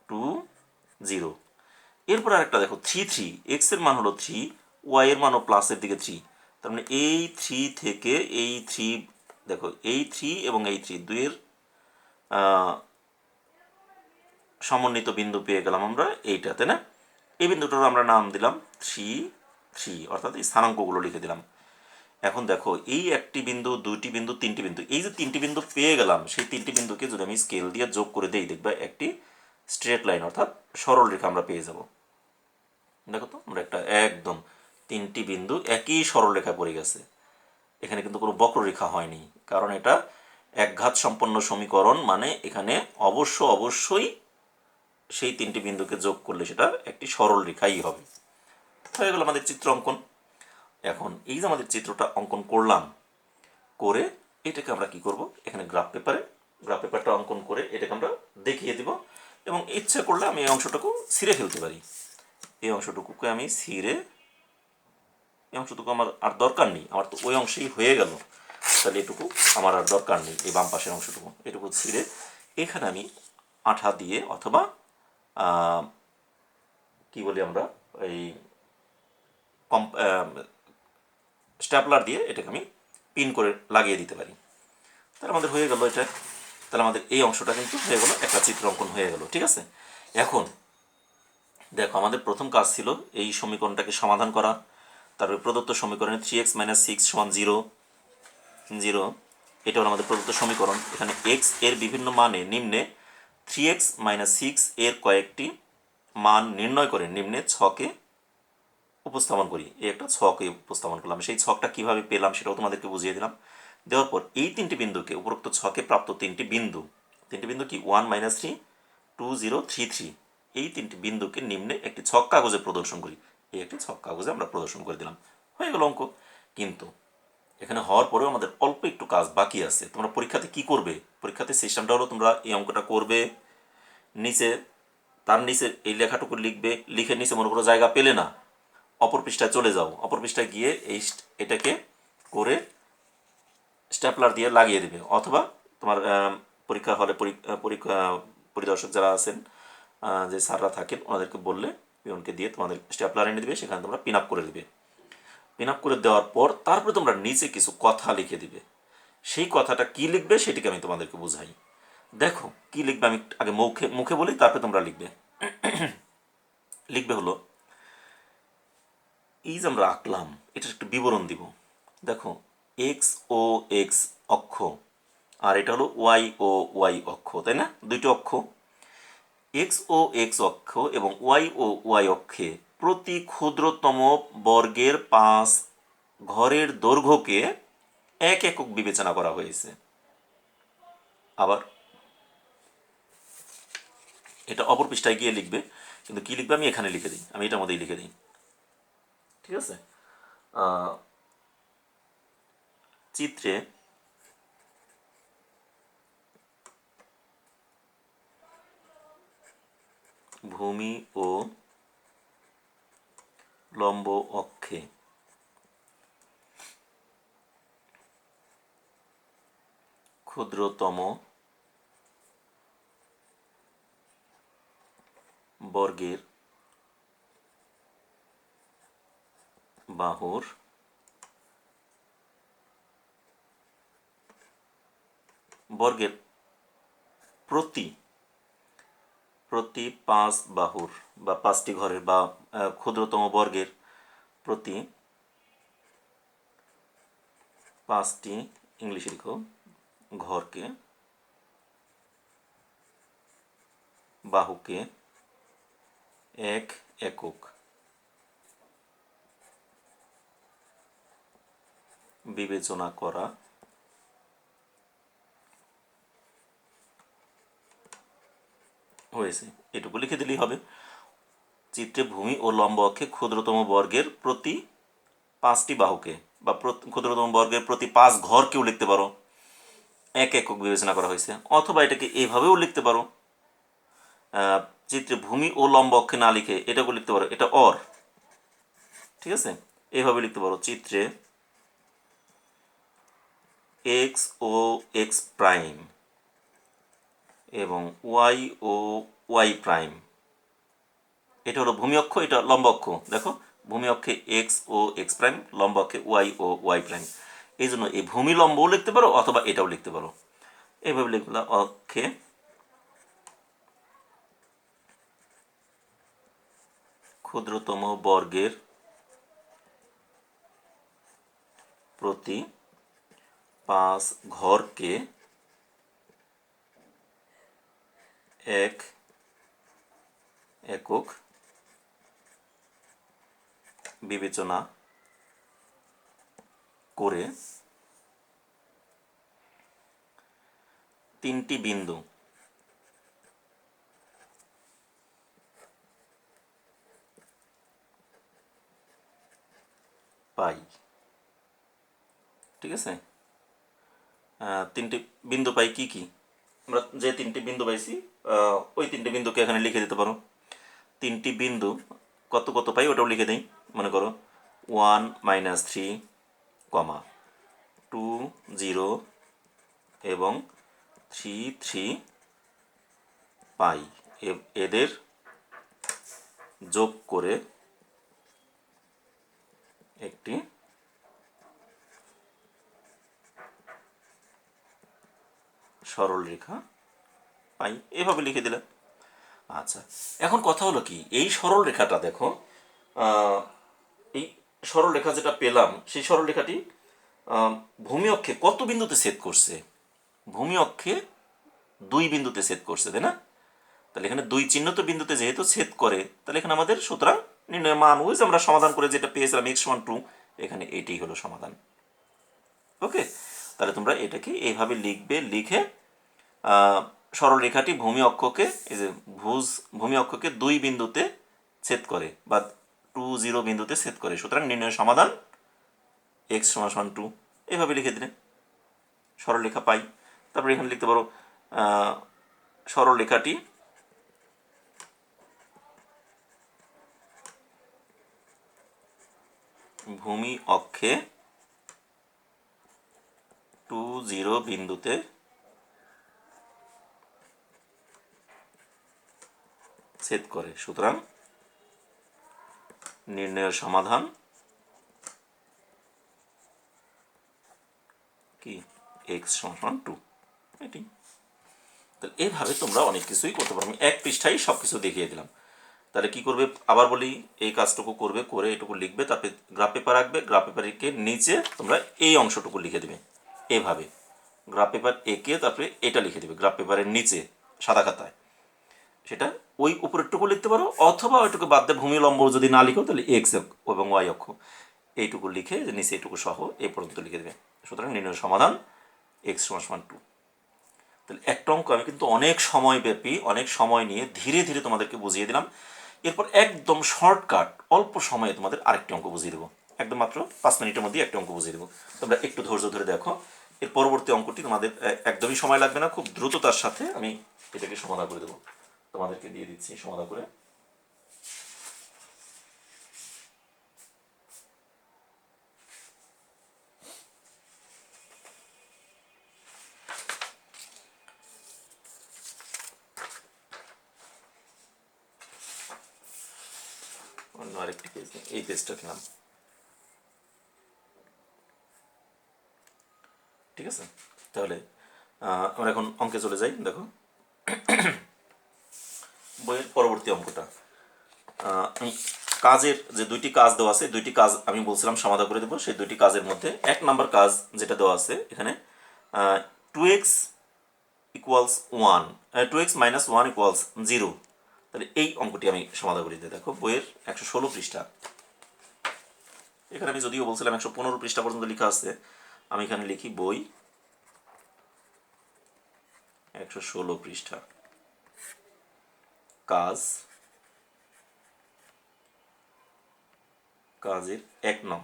2 0। এরপর আরেকটা দেখো 3 3, এক্স এর মান হলো 3, ওয়াই এর মানও প্লাসের দিকে 3, তার মানে এই 3 থেকে এই 3, দেখো এই 3 এবং এই 3 দুইয়ের সমন্বিত বিন্দু পেয়ে গেলাম আমরা এইটাতে, না? এই বিন্দুটার আমরা নাম দিলাম 3 3, অর্থাৎ এই স্থানাঙ্কগুলো লিখে দিলাম। এখন দেখো এই একটি বিন্দু, দুইটি বিন্দু, তিনটি বিন্দু, এই যে তিনটি বিন্দু পেয়ে গেলাম, সেই তিনটি বিন্দুকে যদি আমি স্কেল দিয়ে যোগ করে দেই, দেখবে একটি স্ট্রেট লাইন অর্থাৎ সরল রেখা আমরা পেয়ে যাব। দেখো তো আমরা একটা একদম তিনটি বিন্দু একই সরল রেখা পড়ে গেছে, এখানে কিন্তু কোনো বক্ররেখা হয়নি, কারণ এটা একঘাত সম্পন্ন সমীকরণ, মানে এখানে অবশ্যই সেই তিনটি বিন্দুকে যোগ করলে সেটা একটি সরল রেখাই হবে। হয়ে গেল আমাদের চিত্র অঙ্কন। এখন এই যে আমাদের চিত্রটা অঙ্কন করলাম, করে এটাকে আমরা কি করব, এখানে গ্রাফ পেপারটা অঙ্কন করে এটাকে আমরা দেখিয়ে দিব, এবং ইচ্ছা করলে আমি এই অংশটুকু ছিঁড়ে ফেলতে পারি। এই অংশটুকুকে আমি ছিঁড়ে, এই অংশটুকু আমার আর দরকার নেই, আমার তো ওই অংশেই হয়ে গেল, তাহলে এটুকু আমার আর দরকার নেই। এই বাম পাশের অংশটুকু এটুকু ছিঁড়ে এখানে আমি আঠা দিয়ে অথবা কি বলি আমরা, এই স্ট্যাপলার দিয়ে এটাকে আমি পিন করে লাগিয়ে দিতে পারি। তাহলে আমাদের হয়ে গেল এটা। তাহলে আমাদের এই অংশটা কিন্তু হয়ে গেল, একটা চিত্র অঙ্কন হয়ে গেল। ঠিক আছে, এখন দেখো আমাদের প্রথম কাজ ছিল এই সমীকরণটাকে সমাধান করা। তারপরে প্রদত্ত সমীকরণে 3x - 6 = 0, এটা হলো আমাদের প্রদত্ত সমীকরণ। এখানে x এর বিভিন্ন মানে নিম্নে 3x - 6 এর কয়েকটি মান নির্ণয় করে নিম্নে ছকে উপস্থাপন করি। এই একটা ছকে উপস্থাপন করলাম, সেই ছকটা কিভাবে পেলাম সেটাও তোমাদেরকে বুঝিয়ে দিলাম। দেওয়ার পর এই তিনটি বিন্দুকে, উপরোক্ত ছকে প্রাপ্ত তিনটি বিন্দু কি 1 - 3, 2 0 3 3, এই তিনটি বিন্দুকে নিম্নে একটি ছক কাগজে প্রদর্শন করি। এই একটি ছক কাগজে আমরা প্রদর্শন করে দিলাম, হয়ে গেল অঙ্ক। কিন্তু এখানে হওয়ার পরেও আমাদের অল্প একটু কাজ বাকি আছে। তোমরা পরীক্ষাতে কি করবে, পরীক্ষাতে সিস্টেমটা হলো তোমরা এই অঙ্কটা করবে, নিচে তার নিচে এই লেখাটুকু লিখবে, লিখে নিচে মনে করো জায়গা পেলে না, অপর পৃষ্ঠায় চলে যাও, অপর পৃষ্ঠায় গিয়ে এটাকে করে স্ট্যাপলার দিয়ে লাগিয়ে দেবে, অথবা তোমার পরীক্ষা হলে পরীক্ষা পরিদর্শক যারা আছেন, যে স্যাররা থাকেন, ওনাদেরকে বললে পিয়নকে দিয়ে তোমাদের স্ট্যাপলার এনে দেবে, সেখানে তোমরা পিন আপ করে দেবে। পিন আপ করে দেওয়ার পর তারপরে তোমরা নিচে কিছু কথা লিখে দিবে। সেই কথাটা কি লিখবে সেটিকে আমি তোমাদেরকে বোঝাই। দেখো কি লিখবে, আমি আগে মুখে মুখে বলি, তারপরে তোমরা লিখবে। লিখবে হলো, এই যে আমরা আঁকলাম এটার একটা বিবরণ দিব। দেখো এক্স ও এক্স অক্ষ, আর এটা হলো ওয়াই ও ওয়াই অক্ষ, তাই না, দুইটি অক্ষ। এক্স ও এক্স অক্ষ এবং ওয়াই ও ওয়াই অক্ষে প্রতি ক্ষুদ্রতম বর্গের 5 ঘরের দৈর্ঘ্যকে 1 একক বিবেচনা করা হয়েছে। আবার এটা অপর পৃষ্ঠায় গিয়ে লিখবে, কিন্তু কি লিখবে আমি এখানে লিখে দিই, আমি এটার মধ্যেই লিখে দিই। ঠিক আছে, চিত্রে ভূমি ও লম্ব অক্ষে ক্ষুদ্রতম বর্গের বাহুর প্রতি 5 বাহুর বা 5টি ঘরের বা ক্ষুদ্রতম বর্গের প্রতি 5টি, ইংলিশে লিখো, ঘরকে, বাহুকে 1 একক বিবেচনা করা হয়েছে। এটুকু লিখে দিলেই হবে। চিত্রে ভূমি ও লম্ব অক্ষে ক্ষুদ্রতম বর্গের প্রতি 5টি বাহুকে বা ক্ষুদ্রতম বর্গের প্রতি 5 ঘরকেও লিখতে পারো 1 একক বিবেচনা করা হয়েছে, অথবা এটাকে এভাবেও লিখতে পারো, চিত্রে ভূমি ও লম্ব অক্ষে না লিখে এটাকেও লিখতে পারো, এটা অর, ঠিক আছে, এইভাবে লিখতে পারো, চিত্রে এক্স ও এক্স প্রাইম এবং ওয়াই ও ওয়াই প্রাইম, এটা হলো ভূমি অক্ষ, এটা লম্ব অক্ষ। দেখো ভূমি অক্ষে এক্স ও এক্স প্রাইম, লম্ব অক্ষে ওয়াই ও ওয়াই প্রাইম, এই জন্য এই ভূমি লম্বও লিখতে পারো অথবা এটাও লিখতে পারো। এইভাবে লিখলাম, অক্ষে ক্ষুদ্রতম বর্গের প্রতি 5 ঘরকে 1 একক বিবেচনা করে তিনটি বিন্দু পাই, ঠিক আছে? তিনটি বিন্দু পাই কি কি? আমরা যে তিনটি বিন্দু পাইছি ওই তিনটি বিন্দুকে এখানে লিখে দিতে পারো। তিনটি বিন্দু কত কত পাই ওটাও লিখে দিই। মনে করো 1 - 3, 2 0 এবং 3 3 পাই। এদের যোগ করে একটি সরল রেখা পাই, এভাবে লিখে দিলাম। আচ্ছা, এখন কথা হলো কি, এই সরল রেখাটা দেখো, এই সরল রেখা যেটা পেলাম সেই সরল রেখাটি ভূমি অক্ষে কত বিন্দুতে ছেদ করছে? ভূমি অক্ষে 2 বিন্দুতে ছেদ করছে, তাই না? তাহলে এখানে 2 চিহ্নিত বিন্দুতে যেহেতু ছেদ করে, তাহলে এখানে আমাদের সুতরাং নির্ণয় মান ওই যে আমরা সমাধান করে যেটা পেয়েছিলাম x = 2, এখানে এটাই হলো সমাধান। ওকে, তাহলে তোমরা এটাকে এইভাবে লিখবে। লিখে সরল রেখাটি ভূমি অক্ষকে, এই যে ভূমি অক্ষকে 2 বিন্দুতে ছেদ করে বা 2 0 বিন্দুতে ছেদ করে, সুতরাং নির্ণয় সমাধান x = 2, এভাবে লিখে দিলে সরল রেখা পাই। তারপরে এখানে লিখতে পারো সরল রেখাটি ভূমি অক্ষে 2 0 বিন্দুতে ছেদ করে, সুতরাং নির্ণয়ের সমাধান কি x = 2, এটি। তাহলে এইভাবে তোমরা অনেক কিছুই করতে পারো। আমি এক পৃষ্ঠায় সব কিছু দেখিয়ে দিলাম। তাহলে কি করবে আবার বলি, এই কাজটুকু করবে, করে এটুকু লিখবে, তারপরে গ্রাফ পেপার রাখবে, গ্রাফ পেপারকে নিচে তোমরা এই অংশটুকু লিখে দেবে এভাবে। গ্রাফ পেপার একে তারপরে এটা লিখে দেবে গ্রাফ পেপারের নিচে সাদা খাতায়। সেটা ওই উপরেরটুকু লিখতে পারো, অথবা ওইটুকু বাদ দিয়ে ভূমি লম্ব যদি না লিখো তাহলে x এবং y অক্ষ এইটুকু লিখে নিচে এইটুকু সহ এই পর্যন্ত লিখে দেবে। সুতরাং নির্ণয় সমাধান x = 2। তাহলে একটা অঙ্ক আমি কিন্তু অনেক সময়ব্যাপী, অনেক সময় নিয়ে ধীরে ধীরে তোমাদেরকে বুঝিয়ে দিলাম। এরপর একদম শর্টকাট অল্প সময়ে তোমাদের আরেকটি অঙ্ক বুঝিয়ে দেবো, একদম মাত্র 5 মিনিটের মধ্যে একটা অঙ্ক বুঝিয়ে দেবো। তোমরা একটু ধৈর্য ধরে দেখো। এর পরবর্তী অঙ্কটি তোমাদের একদমই সময় লাগবে না, খুব দ্রুততার সাথে আমি এটাকে সমাধান করে দেবো, তোমাদেরকে দিয়ে দিচ্ছি সমাধান করে। অন্য আরেকটি পেজ, এই পেজটা নিলাম, ঠিক আছে? তাহলে আমরা এখন অঙ্কে চলে যাই। দেখো বইয়ের পরবর্তী অঙ্কটা, আমি কাজের যে 2টি কাজ দেওয়া আছে, 2টি কাজ আমি বলছিলাম সমাধান করে দেবো। সেই 2টি কাজের মধ্যে 1 নম্বর কাজ যেটা দেওয়া আছে এখানে 2x = 1, 2x - 1 = 0। তাহলে এই অঙ্কটি আমি সমাধান করে দিতে, দেখো বইয়ের 116 পৃষ্ঠা। এখানে আমি যদিও বলছিলাম 115 পৃষ্ঠা পর্যন্ত লেখা আছে, আমি এখানে লিখি বই 116 পৃষ্ঠা, কাজের 1 নং।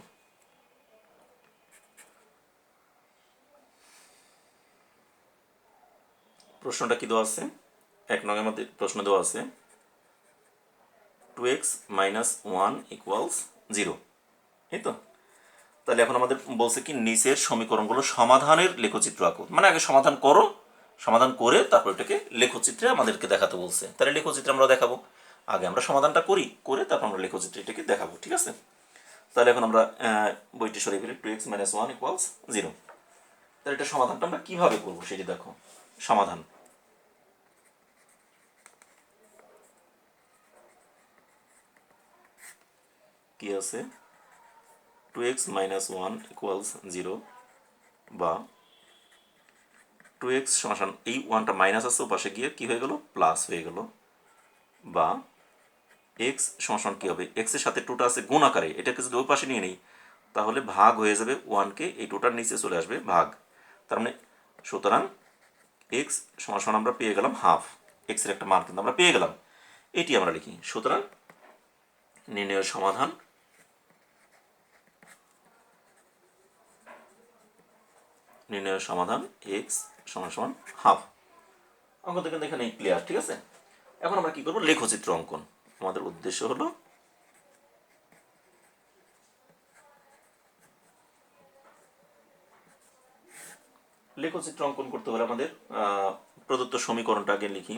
প্রশ্নটা কি দেওয়া আছে? 1 নংয়ের মধ্যে প্রশ্ন দেওয়া আছে 2x - 1 = 0, এই তো। তাহলে এখন আমাদের বলছে কি নিচের সমীকরণগুলো সমাধানের লেখচিত্র আঁকো, মানে আগে সমাধান করো, সমাধান করে তারপর এটাকে লেখচিত্রে আমাদেরকে দেখাতে বলছে। তাহলে লেখচিত্রে আমরা দেখাবো, আগে আমরা সমাধানটা করি, করে তারপর আমরা লেখচিত্রে এটাকে দেখাবো, ঠিক আছে? তাহলে এখন আমরা বইটি সরিয়ে ফেলি, 2x - 1 = 0। তাহলে এটা সমাধানটা আমরা কীভাবে করবো সেটি দেখো। সমাধান কি আছে, 2x - 1 = 0, বা 2x এই 1টা মাইনাস আছে পাশে গিয়ে কি হয়ে গেল, প্লাস হয়ে গেল, বা x কি হবে, x এর সাথে 2টা আছে গুণ আকারে, এটাকে যদি ওই পাশে নিয়ে নেই তাহলে ভাগ হয়ে যাবে 1কে, এই 2টার নিচে চলে আসবে ভাগ। তার মানে সুতরাং এক্স সমান সমান আমরা পেয়ে গেলাম হাফ, এক্সের একটা মান কিন্তু আমরা পেয়ে গেলাম, এটি আমরা লিখি। সুতরাং নির্ণয়ের সমাধান এক্স সমান সমান হাফ। অঙ্ক থেকে এখানে ক্লিয়ার, ঠিক আছে। এখন আমরা কি করব, লেখচিত্র অঙ্কন। আমাদের উদ্দেশ্য হলো লেখচিত্র অঙ্কন করতে হলে আমাদের প্রদত্ত সমীকরণটা আগে লিখি।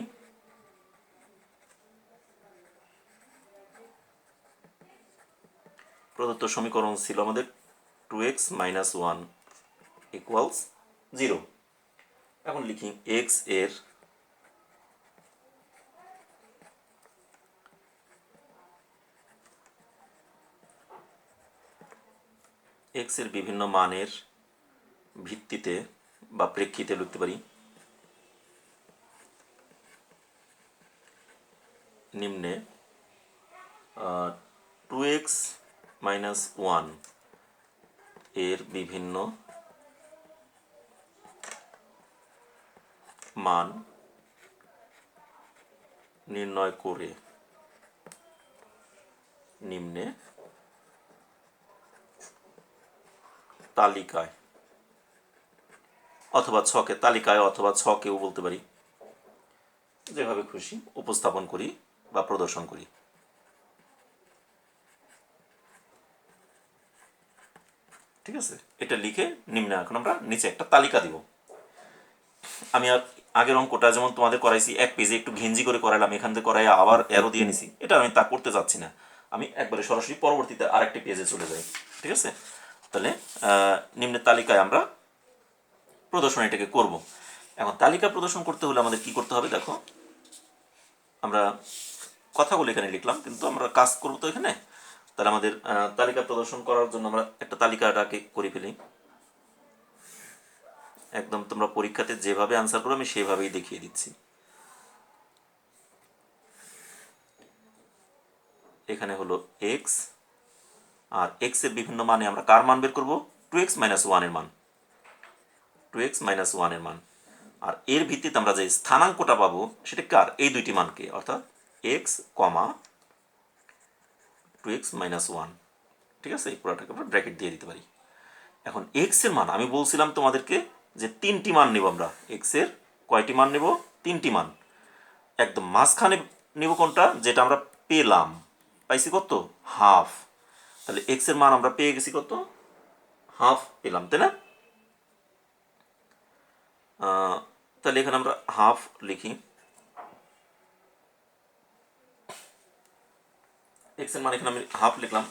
প্রদত্ত সমীকরণ ছিল আমাদের 2x - 1 = 0। এখন লিখি x এর বিভিন্ন মানের ভিত্তিতে বা প্রেক্ষিতে লিখতে পারি নিম্নে 2x - 1 এর বিভিন্ন মান নির্ণয় করে নিম্নে তালিকায় অথবা ছকে, তালিকায় অথবা ছকেও বলতে পারি, যেভাবে খুশি উপস্থাপন করি বা প্রদর্শন করি। ঠিক আছে, এটা লিখে নিম্নে এখন আমরা নিচে একটা তালিকা দিব। আমি আর আগের অঙ্কটা যেমন তোমাদের করাইছি এক পেজে একটু ঘেঞ্জি করে করাইলাম, এখান থেকে করাই আবার অ্যারো দিয়ে নিছি, এটা আমি তা করতে চাচ্ছি না। আমি একবারে সরাসরি পরবর্তীতে আরেকটি পেজে চলে যাই। ঠিক আছে, তাহলে নিম্নের তালিকায় আমরা প্রদর্শন এটাকে করব। এখন তালিকা প্রদর্শন করতে হলে আমাদের কি করতে হবে, দেখো আমরা কথাগুলো এখানে লিখলাম কিন্তু আমরা কাজ করবো তো এখানে। তাহলে আমাদের তালিকা প্রদর্শন করার জন্য আমরা একটা তালিকাটাকে করে ফেলি। একদম তোমরা পরীক্ষাতে যেভাবে আনসার করো আমি সেভাবেই দেখিয়ে দিচ্ছি। এখানে হলো এক্স, আর এক্স এর বিভিন্ন মানে আমরা কার মান বের করবো, 2x - 1 এর মান, 2x - 1 এর মান। আর এর ভিত্তিতে আমরা যে স্থানাঙ্কটা পাবো সেটা কার, এই দুইটি মানকে, অর্থাৎ x, 2x - 1। ঠিক আছে, এই পুরোটাকে আমরা ব্র্যাকেট দিয়ে দিতে পারি। এখন এক্স এর মান আমি বলছিলাম তোমাদেরকে যে তিনটি মান নেব আমরা, এক্স এর কয়টি মান নেব, তিনটি মান। একদম মাঝখানে নেব কোনটা, যেটা আমরা পেলাম, পাইছি কত, হাফ। তাহলে এক্স এর মান আমরা পেয়ে গেছি কত, হাফ পেলাম, তাই না। তাহলে এখানে আমরা হাফ লিখি, এক্স এর মান এখানে আমি হাফ লিখলাম।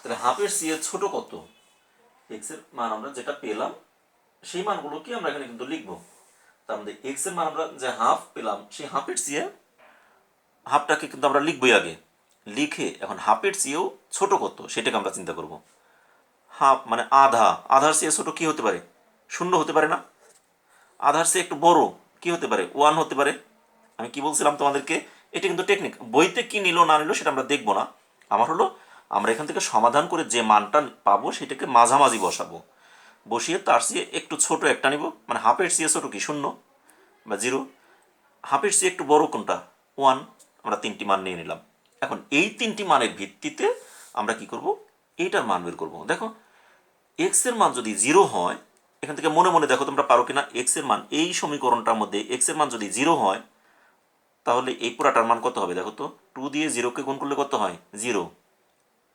তাহলে হাফের চেয়ে ছোট কত, এক্স এর মান আমরা যেটা পেলাম সেই মানগুলো কি আমরা এখানে কিন্তু লিখবো। তার মধ্যে এক্স এর মান আমরা যে হাফ পেলাম সেই হাফের চেয়ে হাফটাকে কিন্তু আমরা লিখবই আগে, লিখে এখন হাফের চেয়েও ছোট কত সেটাকে আমরা চিন্তা করব। হাফ মানে আধা, আধার চেয়ে ছোট কি হতে পারে, শূন্য হতে পারে না। আধার চেয়ে একটু বড় কি হতে পারে, 1 হতে পারে। আমি কি বলছিলাম তোমাদেরকে, এটা কিন্তু টেকনিক, বইতে কি নিল না নিল সেটা আমরা দেখবো না। আমার হলো আমরা এখান থেকে সমাধান করে যে মানটা পাবো সেটাকে মাঝামাঝি বসাবো, বসিয়ে তার চেয়ে একটু ছোট একটা নিব, মানে হাফের চেয়ে ছোট কি, 0 বা 0। হাফের চেয়ে একটু বড় কোনটা, 1। আমরা তিনটি মান নিয়ে নিলাম। এখন এই তিনটি মানের ভিত্তিতে আমরা কি করব, এইটার মান বের করব। দেখো এক্স এর মান যদি 0 হয়, এখান থেকে মনে মনে দেখো তোমরা পারো কিনা, এক্স এর মান এই সমীকরণটার মধ্যে এক্স এর মান যদি 0 হয় তাহলে এই পুরাটার মান কত হবে, দেখো তো 2 দিয়ে 0কে গুণ করলে কত হয়, 0।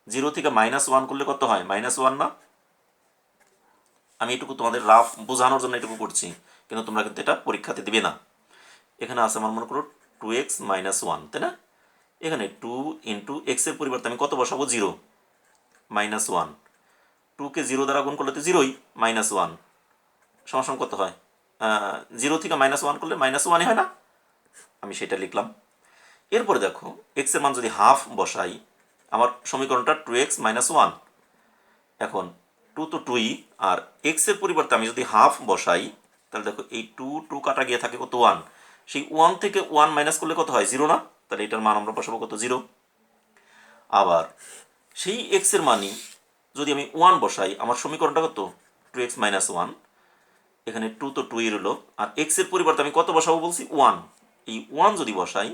0 থেকে -1 করলে কত হয়, -1 না। আমি এটুকু তোমাদের রাফ বোঝানোর জন্য এটুকু করছি, কিন্তু তোমরা কিন্তু এটা পরীক্ষাতে দিবে না। এখানে আছে আমার মনে করো 2x - 1, তাই না। এখানে 2 ইন্টু এক্স এর পরিবর্তে আমি কত বসাবো, 0 -1। 2কে 0 দ্বারা গুণ করলে তো 0ই, -1 সমান কত হয়, 0 থেকে -1 করলে -1ই হয় না, আমি সেটা লিখলাম। এরপরে দেখো এক্স এর মান যদি হাফ বসাই, আমার সমীকরণটা 2x - 1। এখন 2 তো 2ই, আর এক্স এর পরিবর্তে আমি যদি হাফ বসাই তাহলে দেখো এই 2 কাটা গিয়ে থাকে কত, 1। সেই 1 থেকে 1 মাইনাস করলে কত হয়, 0 না। তাহলে এটার মান আমরা বসাবো কত, 0। আবার সেই এক্স এর মানই যদি আমি 1 বসাই, আমার সমীকরণটা কত, 2x - 1। এখানে 2 তো 2ই রইল, আর এক্স এর পরিবর্তে আমি কত বসাবো বলছি 1। এই 1 যদি বসাই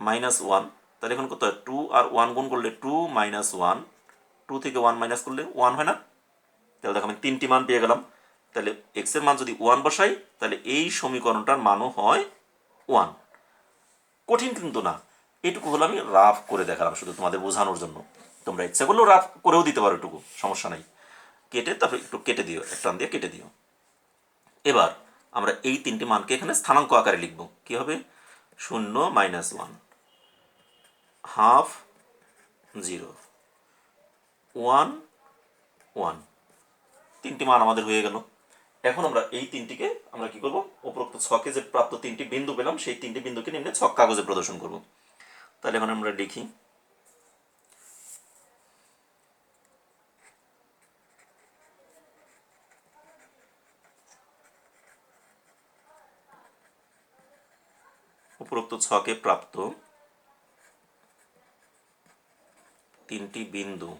-1, তাহলে এখন কত হয় 2 আর 1 গুণ করলে 2 - 1, 2 থেকে 1 মাইনাস করলে 1 হয় না? তাহলে দেখো আমি 3টি মান পেয়ে গেলাম। তাহলে এক্স এর মান যদি 1 বসাই তাহলে এই সমীকরণটার মানও হয় 1। কঠিন কিন্তু না, এটুকু হলো আমি রাফ করে দেখালাম শুধু তোমাদের বোঝানোর জন্য। তোমরা ইচ্ছা করলেও রাফ করেও দিতে পারো, এটুকু সমস্যা নাই। কেটে তারপরে একটু কেটে দিও, এক টান দিয়ে কেটে দিও। এবার আমরা এই 3টি মানকে এখানে স্থানাঙ্ক আকারে লিখব। কি হবে? 0 - 1, হাফ, 0, 1, 1। 3টি মান আমাদের হয়ে গেল। এখন আমরা এই 3টিকে আমরা কি করব? উপরোক্ত ছকে যে প্রাপ্ত 3টি বিন্দু পেলাম সেই 3টি বিন্দুকে নিম্নে ছক কাগজে প্রদর্শন করব। তাহলে এখন আমরা লিখি উপরোক্ত ছকে প্রাপ্ত 3টি বিন্দু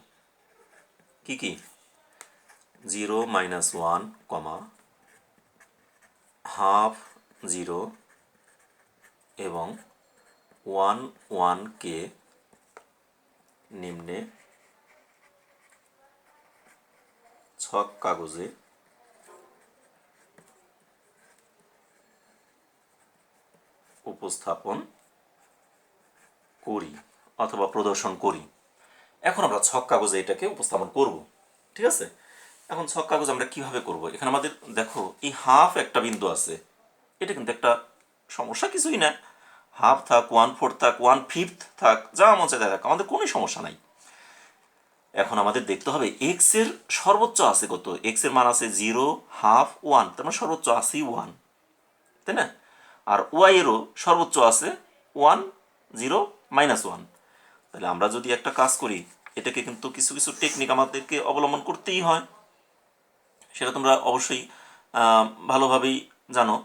কি কি? 0 - 1, হাফ, 0 এবং 1, 1 কে নিম্নে ছক কাগজে উপস্থাপন করি অথবা প্রদর্শন করি। এখন আমরা ছক কাগজে এটাকে উপস্থাপন করব, ঠিক আছে? এখন ছক কাগজ আমরা কিভাবে করব? এখানে আমাদের দেখো এই হাফ একটা বিন্দু আছে, এটা কিন্তু একটা সমস্যা কিছুই না। হাফ থাক, 1/4 থাক, 1/5 থাক, যা মন চায় থাক, আমাদের কোনো সমস্যা নাই। এখন আমাদের দেখতে হবে এক্স এর সর্বোচ্চ আছে কত। এক্স এর মান আছে 0, হাফ, 1, তার মানে সর্বোচ্চ আছে 1, তাই না? আর ওয়াই এরও সর্বোচ্চ আছে 1, 0, -1। তাহলে আমরা যদি একটা কাজ করি, এটাকে কিন্তু কিছু কিছু টেকনিক আমাদেরকে অবলম্বন করতেই হয়, সেটা তোমরা অবশ্যই ভালোভাবেই জানো।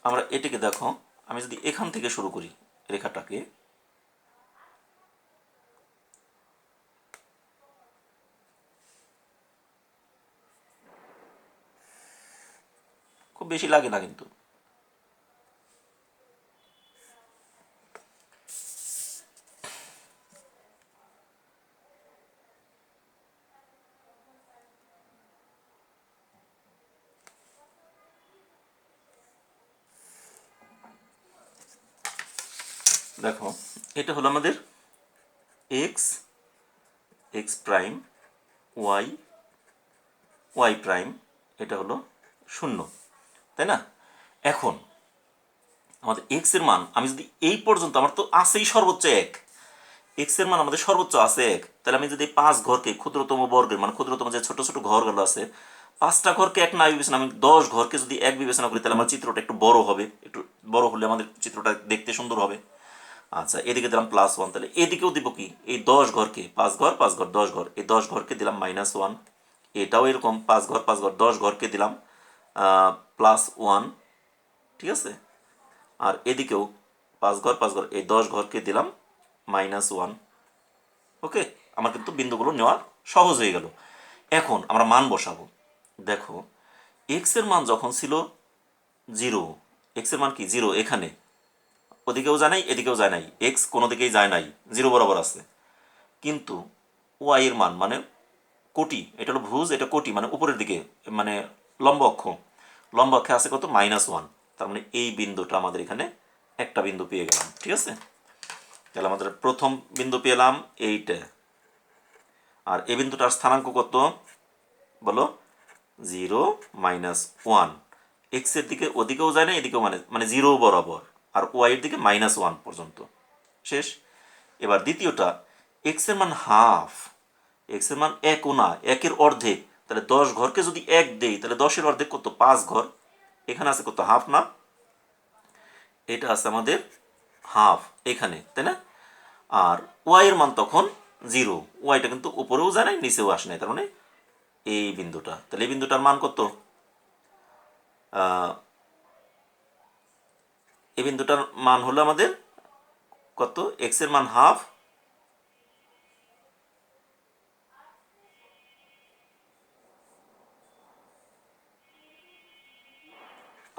আমরা এটাকে দেখো, আমি যদি এখান থেকে শুরু করি রেখাটাকে, খুব বেশি লাগে না কিন্তু। দেখো এটা হলো আমাদের X, X prime, Y, Y prime, এটা হলো 0, তাই না? এখন আমাদের এক্স এর মান আমি যদি এই পর্যন্ত, আমার তো আছেই সর্বোচ্চ 1, এক্স এর মান আমাদের সর্বোচ্চ আছে 1, তাহলে আমি যদি 5 ঘরকে ক্ষুদ্রতম বর্গের মানে ক্ষুদ্রতম যে ছোট ছোট ঘরগুলো আছে 5টা ঘরকে 1 না বিবেচনা, আমি 10 ঘরকে যদি 1 বিবেচনা করি তাহলে আমার চিত্রটা একটু বড় হবে, একটু বড় হলে আমাদের চিত্রটা দেখতে সুন্দর হবে। আচ্ছা, এদিকে দিলাম +1, তাহলে এদিকেও দিব কি এই 10 ঘরকে, 5 ঘর 5 ঘর 10 ঘর, এই 10 ঘরকে দিলাম -1। এটাও এরকম 5 ঘর 5 ঘর 10 ঘরকে দিলাম +1, ঠিক আছে? আর এদিকেও 5 ঘর 5 ঘর এই 10 ঘরকে দিলাম -1। ওকে, আমার কিন্তু বিন্দুগুলো নেওয়া সহজ হয়ে গেল। এখন আমরা মান বসাবো। দেখো এক্স এর মান যখন ছিল 0, এক্স এর মান কি 0, এখানে ওদিকেও যায় নাই এদিকেও যায় নাই, এক্স কোনো দিকেই যায় নাই, 0 বরাবর আছে। কিন্তু ওয়াই এর মান মানে কোটি, এটা হলো ভুজ, এটা কোটি মানে উপরের দিকে, মানে লম্ব অক্ষ, লম্ব অক্ষে আছে কত -1। তার মানে এই বিন্দুটা আমাদের এখানে একটা বিন্দু পেয়ে গেলাম, ঠিক আছে? তাহলে আমাদের প্রথম বিন্দু পেলাম এইটা। আর এই বিন্দুটার স্থানাঙ্ক কত বলো? 0, -1। এক্স এর দিকে ওদিকেও যায় না এদিকেও, মানে মানে 0 বরাবর, আর ওয়াই এর দিকে -1 পর্যন্ত, শেষ। এবার দ্বিতীয়টা, এক্স এর মান হাফ, এক্স এর মান 1ও না, 1-এর অর্ধেক, তাহলে 10 ঘরকে যদি 1 দেই তাহলে 10-এর অর্ধেক কত? 5 ঘর। এখানে আছে কত? হাফ না? এটা আছে আমাদের হাফ এখানে, তাই না? আর ওয়াই এর মান তখন 0, ওয়াইটা কিন্তু উপরেও যায় নাই নিচেও আসে নাই, তার মানে এই বিন্দুটা। তাহলে এই বিন্দুটার মান কত? এই বিন্দুটার মান হলো আমাদের কত? এক্স এর মান হাফ,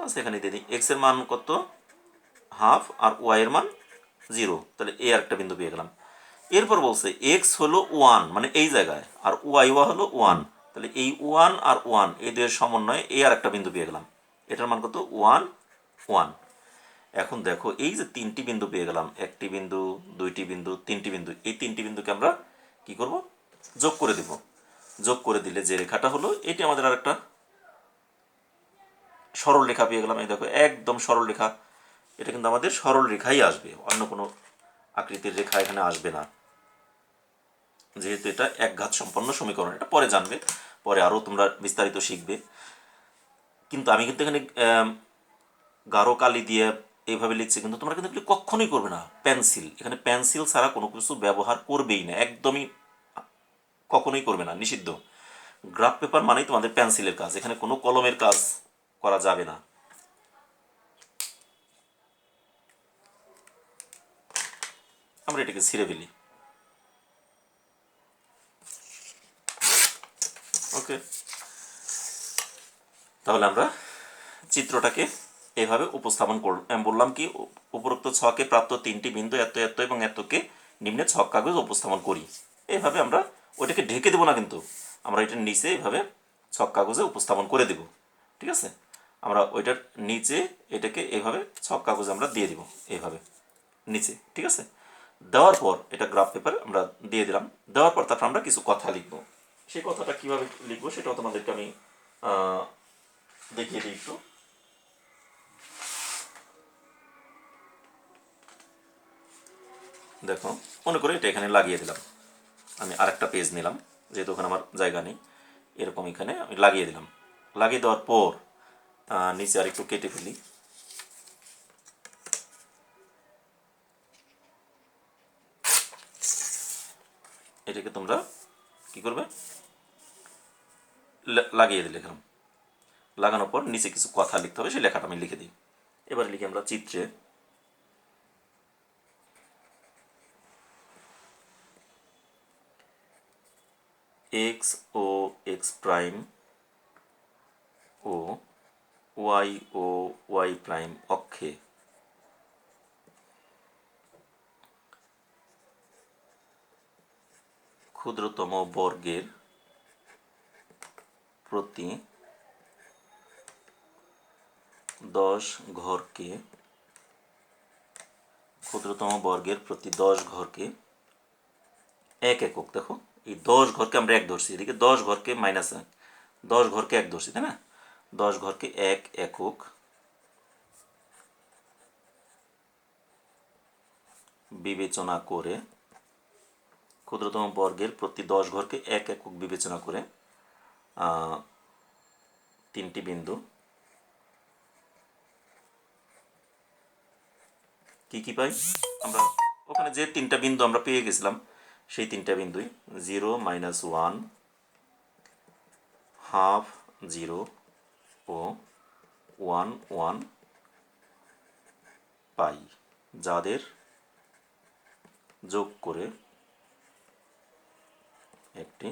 আচ্ছা এখানে দিয়ে দিই এক্স এর মান কত হাফ আর ওয়াই এর মান 0, তাহলে এ আর একটা বিন্দু পেয়ে গেলাম। এরপর বলছে এক্স হলো 1 মানে এই জায়গায়, আর ওয়াই হলো 1, তাহলে এই 1 আর 1 এদের সমন্বয়ে এ আর একটা বিন্দু পেয়ে গেলাম, এটার মান কত 1 1। এখন দেখো এই যে তিনটি বিন্দু পেয়ে গেলাম, একটি বিন্দু, দুইটি বিন্দু, তিনটি বিন্দু, এই তিনটি বিন্দুকে আমরা কি করব যোগ করে দেব। যোগ করে দিলে যে রেখাটা হলো এটি আমাদের আর একটা সরল রেখা পেয়ে গেলাম। এই দেখো একদম সরল রেখা, এটা কিন্তু আমাদের সরল রেখাই আসবে, অন্য কোনো আকৃতির রেখা এখানে আসবে না, যেহেতু এটা একঘাত সম্পন্ন সমীকরণ। এটা পরে জানবে, পরে আরও তোমরা বিস্তারিত শিখবে। কিন্তু আমি কিন্তু এখানে গাঢ় কালি দিয়ে এইভাবে লিখছি, কিন্তু তোমরা কিন্তু কখনোই করবে না পেন্সিল, এখানে পেন্সিল ছাড়া কোনো কিছু ব্যবহার করবেই না, একদমই কখনোই করবে না, নিষিদ্ধ। গ্রাফ পেপার মানেই তোমাদের পেন্সিলের কাজ, এখানে কোনো কলমের কাজ করা যাবে না। আমরা এটাকে ছিঁড়ে ফেলি। ওকে, তাহলে আমরা চিত্রটাকে এভাবে উপস্থাপন বললাম কি উপরোক্ত ছকে প্রাপ্ত তিনটি বিন্দু এত এত এবং এতকে নিম্নে ছক কাগজ উপস্থাপন করি। এইভাবে আমরা ওইটাকে ঢেকে দেবো না, কিন্তু আমরা এটার নিচে এইভাবে ছক কাগজে উপস্থাপন করে দেব। ঠিক আছে, আমরা ওইটার নিচে এটাকে এইভাবে ছক কাগজে আমরা দিয়ে দিব এইভাবে নিচে। ঠিক আছে, দেওয়ার পর এটা গ্রাফ পেপারে আমরা দিয়ে দিলাম। দেওয়ার পর তারপর আমরা কিছু কথা লিখবো। সেই কথাটা কীভাবে লিখবো সেটাও তোমাদেরকে আমি দেখিয়ে দিই একটু। দেখো মনে করে এটা এখানে লাগিয়ে দিলাম, আমি আরেকটা পেজ নিলাম, যেহেতু ওখানে আমার জায়গা নেই, এরকম এখানে আমি লাগিয়ে দিলাম। লাগিয়ে দেওয়ার পর নিচে আর একটু কেটে ফেলি। এটাকে তোমরা কি করবে লাগিয়ে দিলে এখানে, লাগানোর পর নিচে কিছু কথা লিখতে হবে, সেই লেখাটা আমি লিখে দিই। এবার লিখি আমরা চিত্রে এক্স ও এক্স প্রাইম ও ওয়াই প্রাইম অক্ষে ক্ষুদ্রতম বর্গের প্রতি 10 ঘরকে ক্ষুদ্রতম বর্গের প্রতি 10 ঘরকে 1 একক, দেখো এই 10 ঘরকে আমরা 1 ধরছি, এদিকে 10 ঘরকে মাইনাস 10 ঘরকে 1 ধরছি, তাই না? 10 ঘরকে 1 একক বিবেচনা করে, ক্ষুদ্রতম বর্গের প্রতি 10 ঘরকে 1 একক বিবেচনা করে তিনটি বিন্দু কি কি পাই আমরা, ওখানে যে তিনটা বিন্দু আমরা পেয়ে গেছিলাম সেই তিনটা বিন্দুই 0 -1 হাফ 0 ও 1 1 পাই, যাদের যোগ করে একটি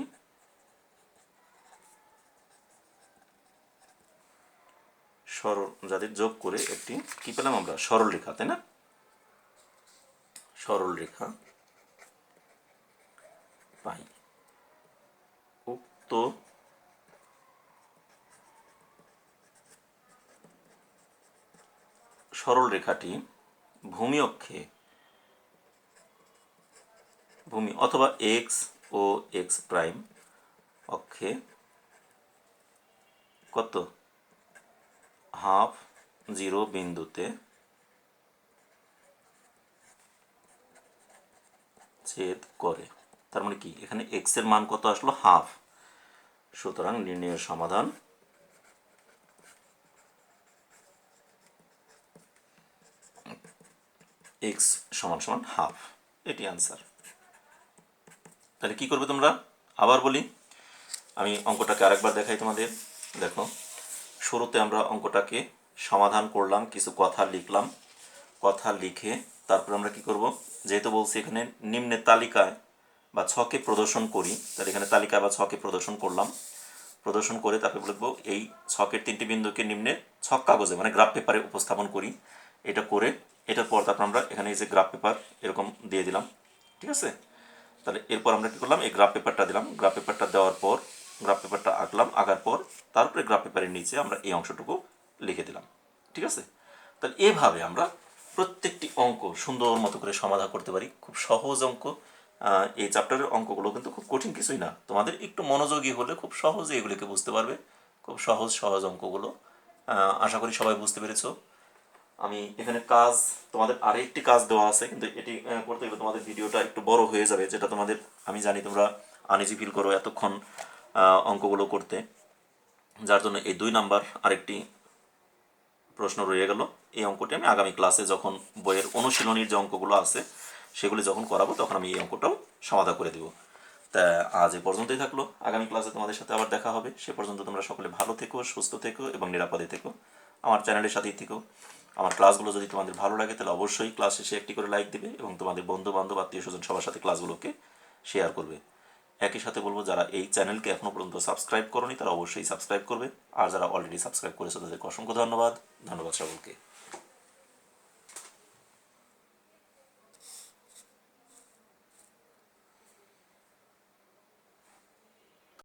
কি পেলাম আমরা সরল রেখা, তাই না? সরল রেখা পাই। উক্ত সরল রেখাটি ভূমি অথবা এক্স ও এক্স প্রাইম অক্ষে কত হাফ 0 বিন্দুতে ছেদ করে। তার মানে কি এখানে এক্স এর মান কত আসলো হাফ, সুতরাং নির্ণয়ের সমাধান এক্স সমান সমান হাফ, এটি আনসার। তাহলে কি করবে তোমরা, আবার বলি, আমি অঙ্কটাকে আরেকবার দেখাই তোমাদের। দেখো শুরুতে আমরা অঙ্কটাকে সমাধান করলাম, কিছু কথা লিখলাম, কথা লিখে তারপর আমরা কি করব, যেহেতু বলছি এখানে নিম্নের তালিকায় বা ছকে প্রদর্শন করি, তাহলে এখানে তালিকা বা ছকে প্রদর্শন করলাম। প্রদর্শন করে তারপরে লিখবো এই ছকের 3টি বিন্দুকে নিম্নে ছক কাগজে মানে গ্রাফ পেপারে উপস্থাপন করি। এটা করে এটার পর তারপর আমরা এখানে এই যে গ্রাফ পেপার এরকম দিয়ে দিলাম, ঠিক আছে। তাহলে এরপর আমরা কী করলাম, এই গ্রাফ পেপারটা দিলাম, গ্রাফ পেপারটা দেওয়ার পর গ্রাফ পেপারটা আঁকলাম, আঁকার পর তারপরে গ্রাফ পেপারের নিচে আমরা এই অংশটুকু লিখে দিলাম, ঠিক আছে। তাহলে এভাবে আমরা প্রত্যেকটি অঙ্ক সুন্দর মতো করে সমাধান করতে পারি, খুব সহজ অঙ্ক। এই চ্যাপ্টারের অঙ্কগুলো কিন্তু খুব কঠিন কিছুই না, তোমাদের একটু মনোযোগী হলে খুব সহজে এগুলিকে বুঝতে পারবে, খুব সহজ সহজ অঙ্কগুলো। আশা করি সবাই বুঝতে পেরেছো। আমি এখানে কাজ, তোমাদের আরেকটি কাজ দেওয়া আছে, কিন্তু এটি করতে গেলে তোমাদের ভিডিওটা একটু বড় হয়ে যাবে, যেটা তোমাদের, আমি জানি তোমরা আনইজি ফিল করো এতক্ষণ অঙ্কগুলো করতে, যার জন্য এই 2 নাম্বার আরেকটি প্রশ্ন রয়ে গেল। এই অঙ্কটি আমি আগামী ক্লাসে যখন বইয়ের অনুশীলনীর যে অঙ্কগুলো আছে সেগুলি যখন করাবো তখন আমি এই অঙ্কটাও সমাধান করে দেবো। তা আজ এ পর্যন্তই থাকলো, আগামী ক্লাসে তোমাদের সাথে আবার দেখা হবে। সে পর্যন্ত তোমরা সকলে ভালো থেকো, সুস্থ থেকো এবং নিরাপদে থেকো। আমার চ্যানেলের সাথেই থেকো। আমার ক্লাসগুলো যদি তোমাদের ভালো লাগে তাহলে অবশ্যই ক্লাস শেষে একটি করে লাইক দিবে এবং তোমাদের বন্ধু বান্ধব আত্মীয় স্বজন সবার সাথে ক্লাসগুলোকে শেয়ার করবে। একই সাথে বলবো, যারা এই চ্যানেলকে এখনও পর্যন্ত সাবস্ক্রাইব করোনি তারা অবশ্যই সাবস্ক্রাইব করবে, আর যারা অলরেডি সাবস্ক্রাইব করেছে তাদেরকে অসংখ্য ধন্যবাদ। ধন্যবাদ সকলকে।